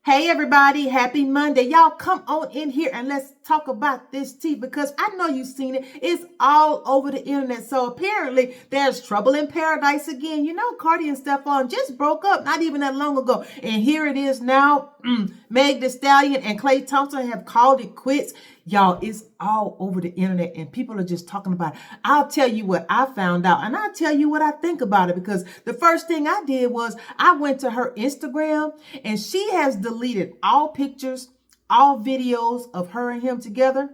Hey everybody, happy Monday. Y'all come on in here and let's talk about this tea because I know you've seen it. It's all over the internet. So apparently there's trouble in paradise again. You know, Cardi and Stephon just broke up not even that long ago. And here it is now. Meg Thee Stallion and Klay Thompson have called it quits. Y'all, it's all over the internet and people are just talking about it. I'll tell you what I found out and I'll tell you what I think about it because the first thing I did was I went to her Instagram and she has deleted all pictures, all videos of her and him together.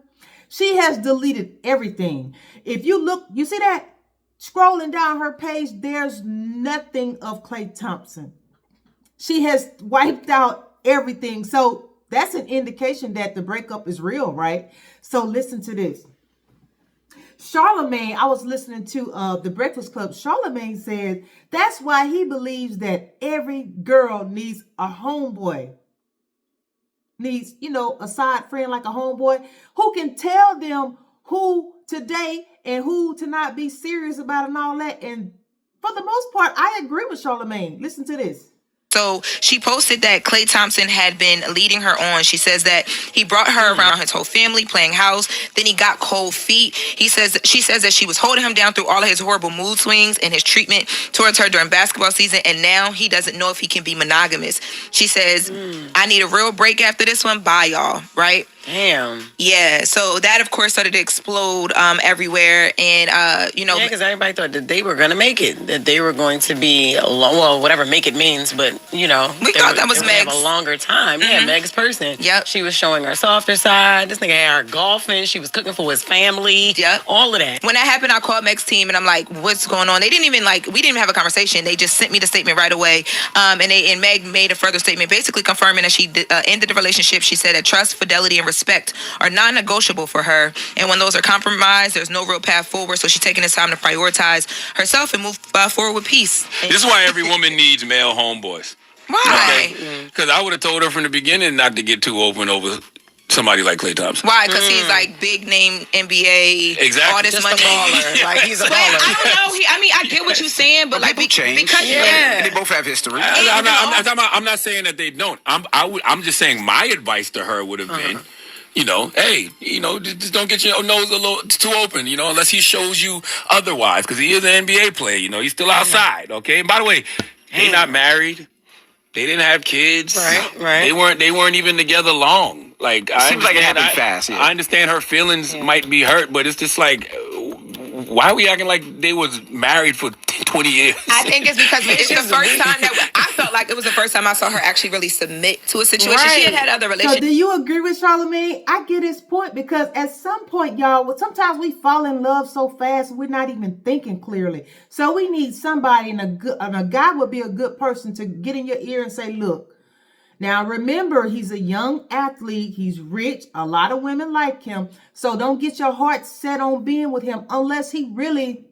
She has deleted everything. If you look, you see that? Scrolling down her page, there's nothing of Klay Thompson. She has wiped out everything. So that's an indication that the breakup is real, right? So listen to this. Charlamagne, I was listening to The Breakfast Club. Charlamagne said that's why he believes that every girl needs a homeboy. Needs, a side friend like a homeboy who can tell them who to date and who to not be serious about and all that. And for the most part, I agree with Charlamagne. Listen to this. So she posted that Klay Thompson had been leading her on. She says that he brought her around his whole family playing house. Then he got cold feet. She says that she was holding him down through all of his horrible mood swings and his treatment towards her during basketball season. And now he doesn't know if he can be monogamous. She says, I need a real break after this one. Bye, y'all. Right? Damn. Yeah. So that, of course, started to explode everywhere. And, Yeah, because everybody thought that they were going to make it. That they were going to be, well, whatever make it means. But, we thought that was Meg's. A longer time. Mm-hmm. Yeah, Meg's person. Yep. She was showing her softer side. This nigga had her golfing. She was cooking for his family. Yep. All of that. When that happened, I called Meg's team and I'm like, what's going on? They didn't even we didn't even have a conversation. They just sent me the statement right away. And Meg made a further statement basically confirming that she ended the relationship. She said that trust, fidelity, and respect are non-negotiable for her. And when those are compromised, there's no real path forward. So she's taking this time to prioritize herself and move forward with peace. This is why every woman needs male homeboys. Why? Because I would have told her from the beginning not to get too open over somebody like Klay Thompson. Why? Because he's big name NBA, exactly. all this just money. A baller. Like he's a baller. I don't know. I get what you're saying, but people change. Because and they both have history. I'm not saying that they don't. I'm just saying my advice to her would have been, hey, just don't get your nose a little too open, unless he shows you otherwise, because he is an NBA player. He's still outside. Okay. And by the way, they not married. They didn't have kids. Right. They weren't even together long. Seems like it happened fast. Yeah. I understand her feelings might be hurt, but it's just why are we acting like they was married for 20 years? I think it's because it's the first time that I felt like it was the first time I saw her actually really submit to a situation. Right. She had other relationships. So do you agree with Charlamagne? I get his point because at some point, y'all, sometimes we fall in love so fast we're not even thinking clearly. So we need somebody, and a guy would be a good person to get in your ear and say, look, now, remember, he's a young athlete. He's rich. A lot of women like him. So don't get your heart set on being with him unless he really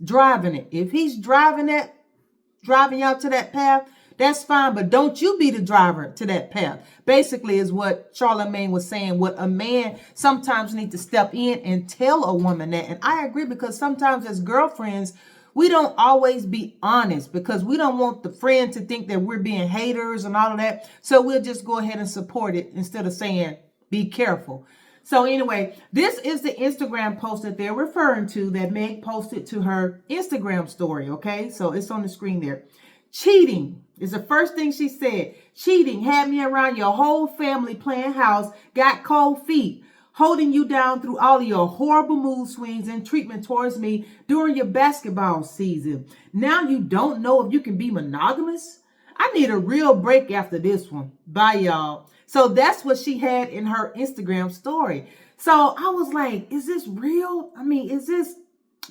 driving it. If he's driving y'all to that path, that's fine. But don't you be the driver to that path. Basically is what Charlamagne was saying. What a man sometimes need to step in and tell a woman that. And I agree because sometimes as girlfriends, we don't always be honest because we don't want the friend to think that we're being haters and all of that. So we'll just go ahead and support it instead of saying, be careful. So anyway, this is the Instagram post that they're referring to that Meg posted to her Instagram story. Okay, so it's on the screen there. Cheating is the first thing she said. Cheating had me around your whole family playing house, got cold feet, holding you down through all of your horrible mood swings and treatment towards me during your basketball season. Now you don't know if you can be monogamous? I need a real break after this one. Bye, y'all. So that's what she had in her Instagram story. So I was like, is this real?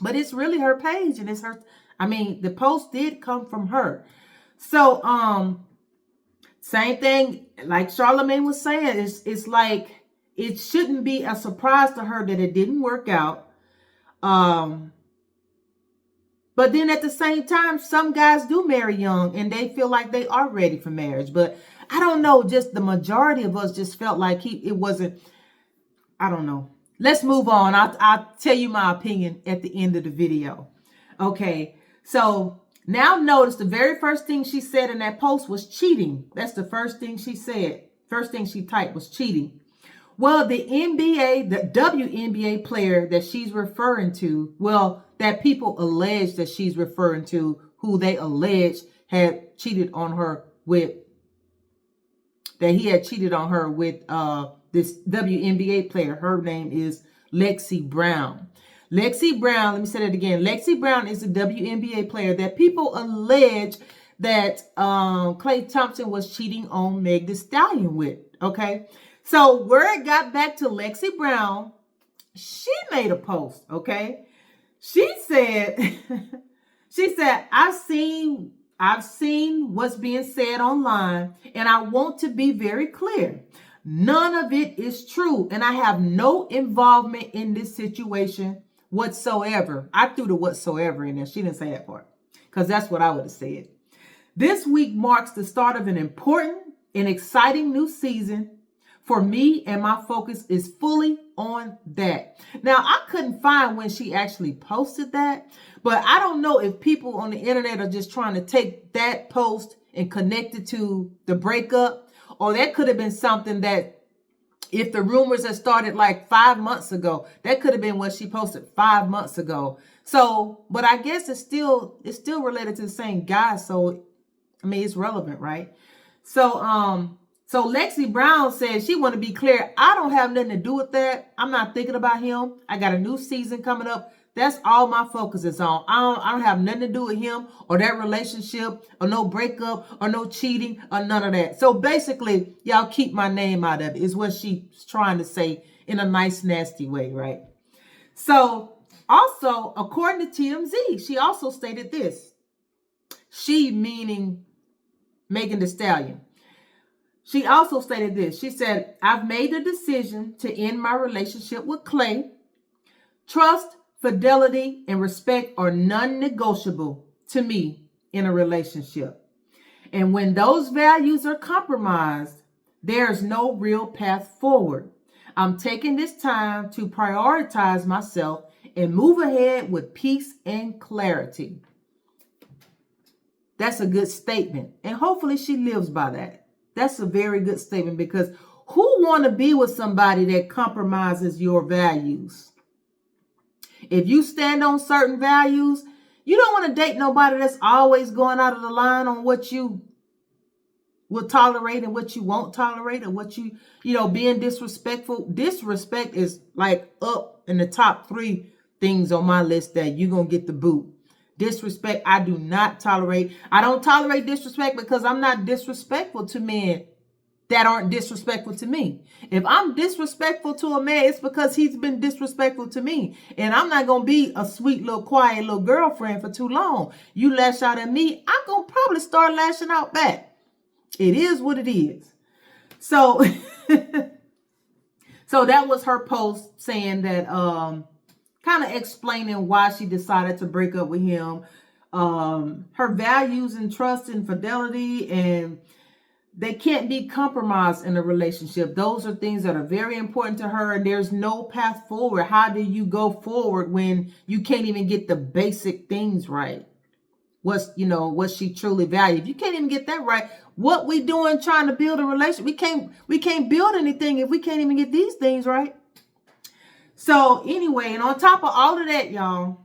But it's really her page and it's her. The post did come from her. So, same thing, like Charlamagne was saying, it's like, it shouldn't be a surprise to her that it didn't work out. But then at the same time, some guys do marry young and they feel like they are ready for marriage. But I don't know, just the majority of us just felt like it wasn't, I don't know. Let's move on. I'll tell you my opinion at the end of the video. Okay, so now notice the very first thing she said in that post was cheating. That's the first thing she said. First thing she typed was cheating. Well, the WNBA player that she's referring to, well, that people allege that she's referring to, who they allege had cheated on her with, that he had cheated on her with this WNBA player. Her name is Lexi Brown. Lexi Brown, let me say that again. Lexi Brown is a WNBA player that people allege that Klay Thompson was cheating on Meg Thee Stallion with, okay? So where it got back to Lexi Brown, she made a post, okay? She said, I've seen what's being said online, and I want to be very clear. None of it is true, and I have no involvement in this situation whatsoever. I threw the whatsoever in there. She didn't say that part, because that's what I would have said. This week marks the start of an important and exciting new season for me, and my focus is fully on that. Now, I couldn't find when she actually posted that, but I don't know if people on the internet are just trying to take that post and connect it to the breakup, or that could have been something that, if the rumors had started like 5 months ago, that could have been what she posted 5 months ago. So, but I guess it's still related to the same guy. So, I mean, it's relevant, right? So Lexi Brown says she want to be clear. I don't have nothing to do with that. I'm not thinking about him. I got a new season coming up. That's all my focus is on. I don't have nothing to do with him or that relationship or no breakup or no cheating or none of that. So basically, y'all keep my name out of it is what she's trying to say in a nice, nasty way, right? So also, according to TMZ, she also stated this. She, meaning Megan Thee Stallion. She also stated this. She said, I've made a decision to end my relationship with Klay. Trust, fidelity, and respect are non-negotiable to me in a relationship. And when those values are compromised, there's no real path forward. I'm taking this time to prioritize myself and move ahead with peace and clarity. That's a good statement. And hopefully she lives by that. That's a very good statement, because who want to be with somebody that compromises your values? If you stand on certain values, you don't want to date nobody that's always going out of the line on what you will tolerate and what you won't tolerate, or what you being disrespectful. Disrespect is like up in the top 3 things on my list that you're going to get the boot. Disrespect, I do not tolerate. I don't tolerate disrespect because I'm not disrespectful to men that aren't disrespectful to me. If I'm disrespectful to a man, it's because he's been disrespectful to me. And I'm not going to be a sweet little quiet little girlfriend for too long. You lash out at me, I'm going to probably start lashing out back. It is what it is. So, so that was her post saying that, kind of explaining why she decided to break up with him. Her values and trust and fidelity, and they can't be compromised in a relationship. Those are things that are very important to her, and there's no path forward. How do you go forward when you can't even get the basic things right? What she truly values. If you can't even get that right, what we doing trying to build a relationship? We can't build anything if we can't even get these things right. So anyway, and on top of all of that, y'all,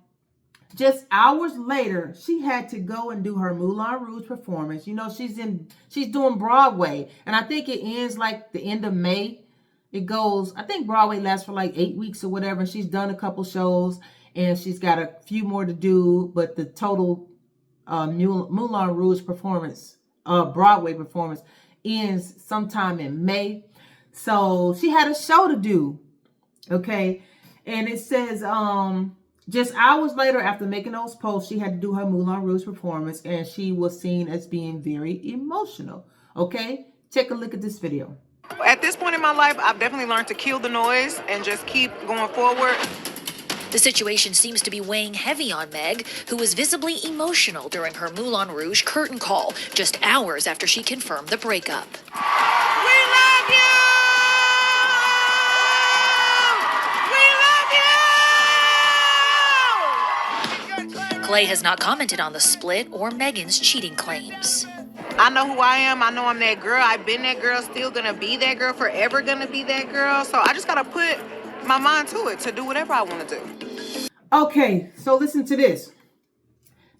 just hours later, she had to go and do her Moulin Rouge performance. She's doing Broadway, and I think it ends like the end of May. It goes, I think Broadway lasts for like 8 weeks or whatever. And she's done a couple shows, and she's got a few more to do. But the total Moulin Rouge performance, Broadway performance, ends sometime in May. So she had a show to do. Okay. And it says, just hours later after making those posts, she had to do her Moulin Rouge performance, and she was seen as being very emotional. Okay. Take a look at this video. At this point in my life, I've definitely learned to kill the noise and just keep going forward. The situation seems to be weighing heavy on Meg, who was visibly emotional during her Moulin Rouge curtain call, just hours after she confirmed the breakup. We love you! Klay has not commented on the split or Megan's cheating claims. I know who I am. I know I'm that girl. I've been that girl, still gonna be that girl, forever gonna be that girl. So I just gotta put my mind to it to do whatever I want to do. Okay, so listen to this.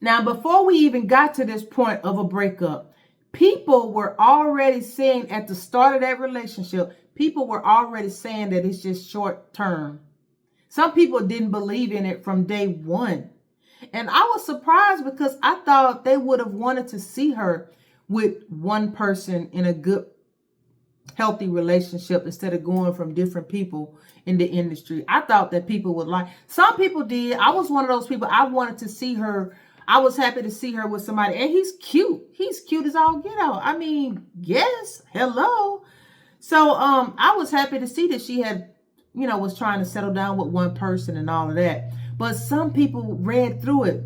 Now, before we even got to this point of a breakup, people were already saying at the start of that relationship, people were already saying that it's just short term. Some people didn't believe in it from day one. And I was surprised because I thought they would have wanted to see her with one person in a good, healthy relationship instead of going from different people in the industry. I thought that people would like, some people did. I was one of those people. I wanted to see her. I was happy to see her with somebody, and he's cute. He's cute as all get out. I mean, yes, hello. So I was happy to see that she had, was trying to settle down with one person and all of that. But some people read through it.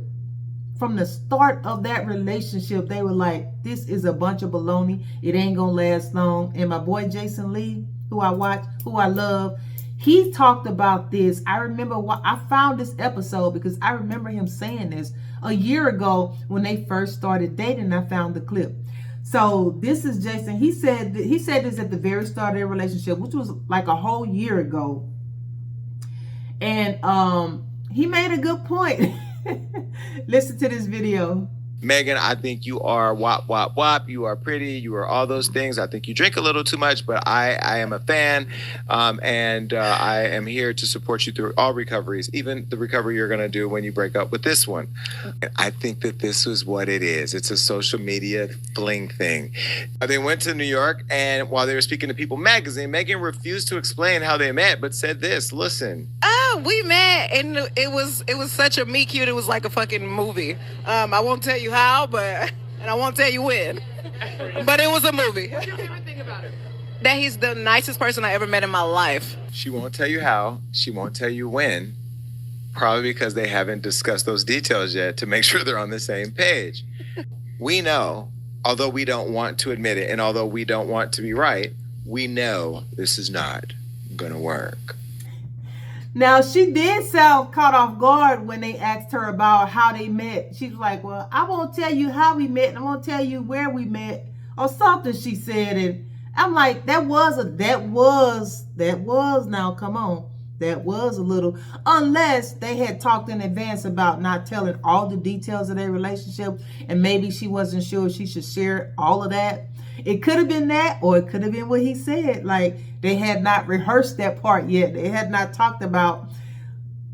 From the start of that relationship, they were like, this is a bunch of baloney. It ain't gonna last long. And my boy Jason Lee, who I watch, who I love, he talked about this. I remember I found this episode because I remember him saying this a year ago when they first started dating. I found the clip. So this is Jason. He said this at the very start of their relationship, which was like a whole year ago. And he made a good point. Listen to this video. Megan, I think you are wop, wop, wop. You are pretty. You are all those things. I think you drink a little too much, but I am a fan. And I am here to support you through all recoveries, even the recovery you're going to do when you break up with this one. I think that this is what it is. It's a social media fling thing. They went to New York, and while they were speaking to People magazine, Megan refused to explain how they met, but said this, listen. We met, and it was such a meet cute. It was like a fucking movie. I won't tell you how, and I won't tell you when, but it was a movie. What's your favorite thing about him? That he's the nicest person I ever met in my life. She won't tell you how. She won't tell you when. Probably because they haven't discussed those details yet to make sure they're on the same page. We know, although we don't want to admit it, and although we don't want to be right, we know this is not gonna work. Now, she did sound caught off guard when they asked her about how they met. She was like, well, I won't tell you how we met. I won't tell you where we met or something, she said. And I'm like, that was now, come on. That was a little, unless they had talked in advance about not telling all the details of their relationship. And maybe she wasn't sure she should share all of that. It could have been that, or it could have been what he said. Like, they had not rehearsed that part yet. They had not talked about,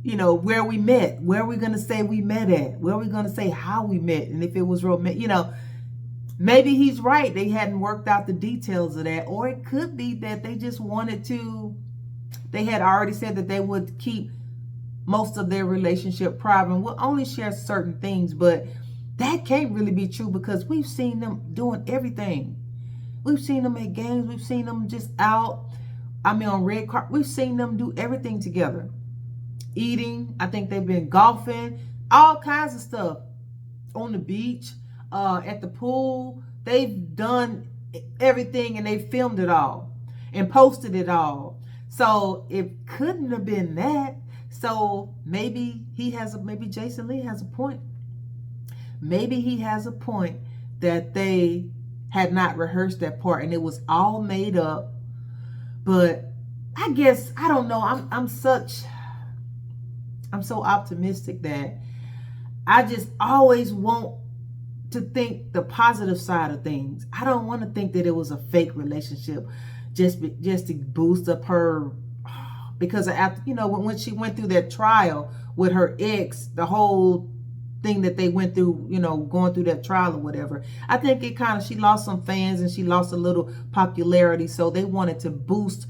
where we met, where we're going to say we met at, where we're going to say how we met, and if it was romantic, maybe he's right. They hadn't worked out the details of that. Or it could be that they just wanted to, they had already said that they would keep most of their relationship private and will only share certain things. But that can't really be true because we've seen them doing everything. We've seen them at games. We've seen them just out. On red carpet. We've seen them do everything together. Eating. I think they've been golfing. All kinds of stuff. On the beach. At the pool. They've done everything and they filmed it all. And posted it all. So it couldn't have been that. So maybe Jason Lee has a point. Maybe he has a point that they had not rehearsed that part and it was all made up. But I guess, I don't know. I'm so optimistic that I just always want to think the positive side of things. I don't want to think that it was a fake relationship just to boost up her, because after, when she went through that trial with her ex, the whole thing that they went through, going through that trial or whatever, I think she lost some fans and she lost a little popularity. So they wanted to boost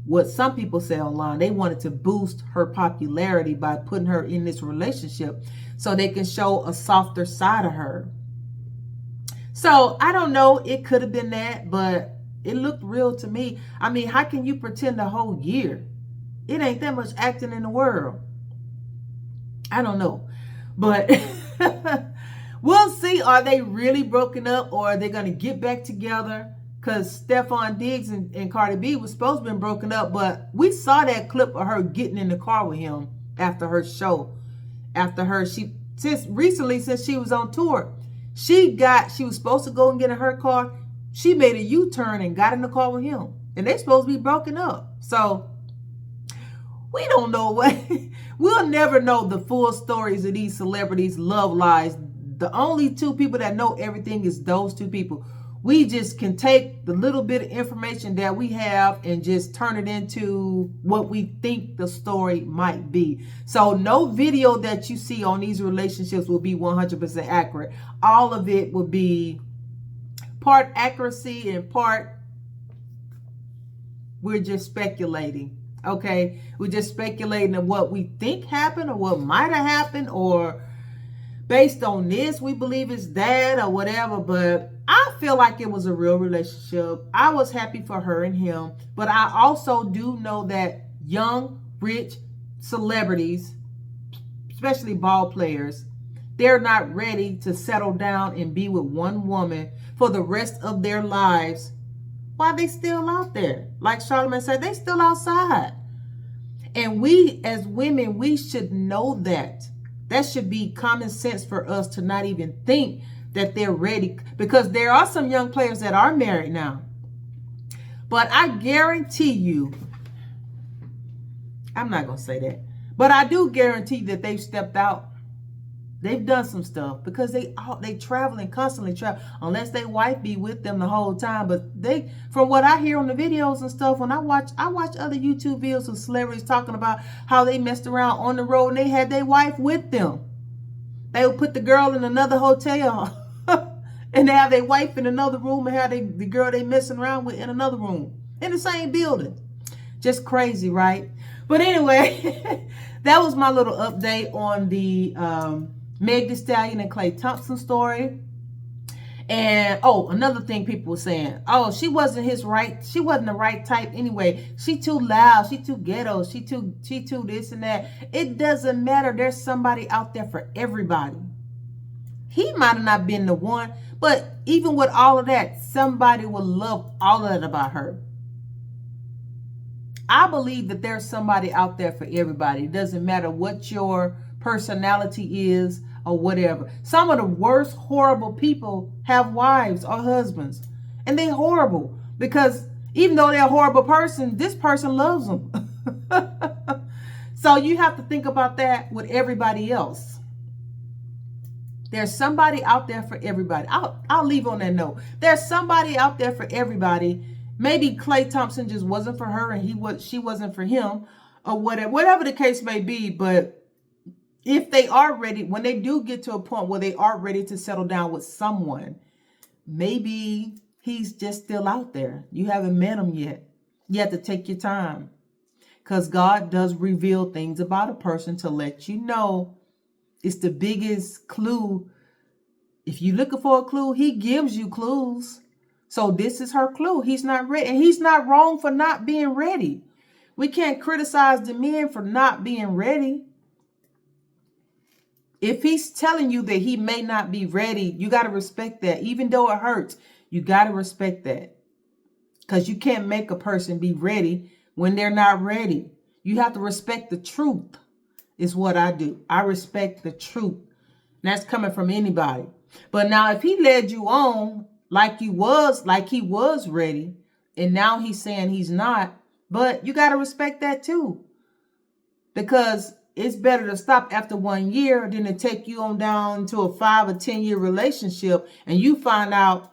what some people say online. They wanted to boost her popularity by putting her in this relationship so they can show a softer side of her. So I don't know. It could have been that, but it looked real to me. How can you pretend a whole year? It ain't that much acting in the world. I don't know. But we'll see. Are they really broken up or are they going to get back together? Because Stephon Diggs and Cardi B was supposed to be broken up. But we saw that clip of her getting in the car with him after her show. Since she was on tour, She was supposed to go and get in her car. She made a U-turn and got in the car with him. And they supposed to be broken up. So we don't know what. We'll never know the full stories of these celebrities' love lives. The only two people that know everything is those two people. We just can take the little bit of information that we have and just turn it into what we think the story might be. So no video that you see on these relationships will be 100% accurate. All of it will be part accuracy and part we're just speculating. Okay, we're just speculating on what we think happened or what might have happened, or based on this we believe it's that or whatever. But I feel like it was a real relationship. I was happy for her and him, but I also do know that young rich celebrities, especially ball players, they're not ready to settle down and be with one woman for the rest of their lives. Why they still out there? Like Charlamagne said, they still outside. And we as women, we should know that. That should be common sense for us to not even think that they're ready. Because there are some young players that are married now. But I guarantee you, I'm not going to say that, but I do guarantee that they've stepped out. They've done some stuff because they traveling, constantly travel, unless they wife be with them the whole time. But they, from what I hear on the videos and stuff, when I watch other YouTube videos of celebrities talking about how they messed around on the road and they had their wife with them. They would put the girl in another hotel and they have their wife in another room and have the girl they messing around with in another room in the same building. Just crazy, right? But anyway, that was my little update on the Meg Thee Stallion and Klay Thompson story. And another thing people were saying, she wasn't the right type anyway. She too loud, she too ghetto, she too this and that. It doesn't matter. There's somebody out there for everybody. He might have not been the one, but even with all of that, somebody will love all of that about her. I believe that there's somebody out there for everybody. It doesn't matter what your personality is or whatever. Some of the worst horrible people have wives or husbands, and they're horrible because even though they're a horrible person, this person loves them. So you have to think about that with everybody else. There's somebody out there for everybody. I'll leave on that note. There's somebody out there for everybody. Maybe Klay Thompson just wasn't for her and she wasn't for him, or whatever the case may be. But if they are ready, when they do get to a point where they are ready to settle down with someone, maybe he's just still out there. You haven't met him yet. You have to take your time, because God does reveal things about a person to let you know. It's the biggest clue. If you're looking for a clue, he gives you clues. So this is her clue. He's not ready. And he's not wrong for not being ready. We can't criticize the men for not being ready. If he's telling you that he may not be ready, you got to respect that. Even though it hurts, you got to respect that. Because you can't make a person be ready when they're not ready. You have to respect the truth, is what I do. I respect the truth. And that's coming from anybody. But now if he led you on like he was ready, and now he's saying he's not, but you got to respect that too. Because it's better to stop after 1 year than to take you on down to a 5 or 10 year relationship and you find out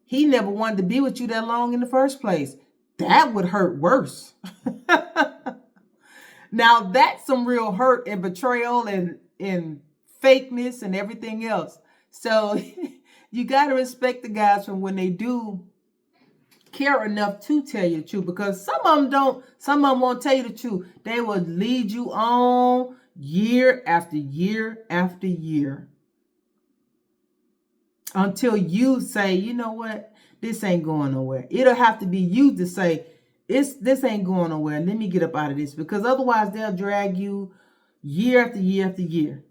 he never wanted to be with you that long in the first place. That would hurt worse. Now that's some real hurt and betrayal and fakeness and everything else. So you got to respect the guys from when they do care enough to tell you the truth, because some of them don't. Some of them won't tell you the truth. They will lead you on year after year after year until you say, you know what, this ain't going nowhere. It'll have to be you to say, this ain't going nowhere. Let me get up out of this, because otherwise they'll drag you year after year after year.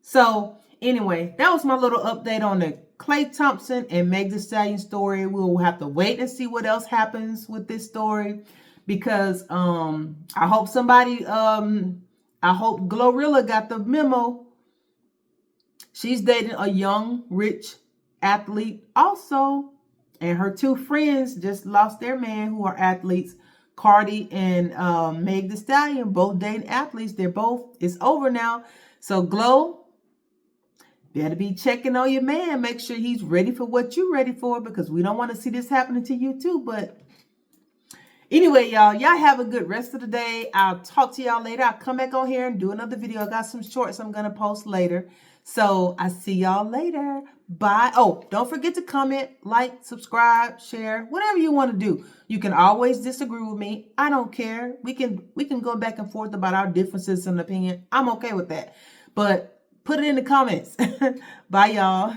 So anyway, that was my little update on the Klay Thompson and Meg Thee Stallion story. We'll have to wait and see what else happens with this story, because I hope somebody, I hope Glorilla got the memo. She's dating a young, rich athlete also. And her two friends just lost their man who are athletes. Cardi and Meg Thee Stallion, both dating athletes. It's over now. So Glow, better be checking on your man. Make sure he's ready for what you're ready for, because we don't want to see this happening to you too. But anyway, y'all have a good rest of the day. I'll talk to y'all later. I'll come back on here and do another video. I got some shorts I'm going to post later. So I see y'all later. Bye. Oh, don't forget to comment, like, subscribe, share, whatever you want to do. You can always disagree with me. I don't care. We can go back and forth about our differences in opinion. I'm okay with that. But put it in the comments. Bye, y'all.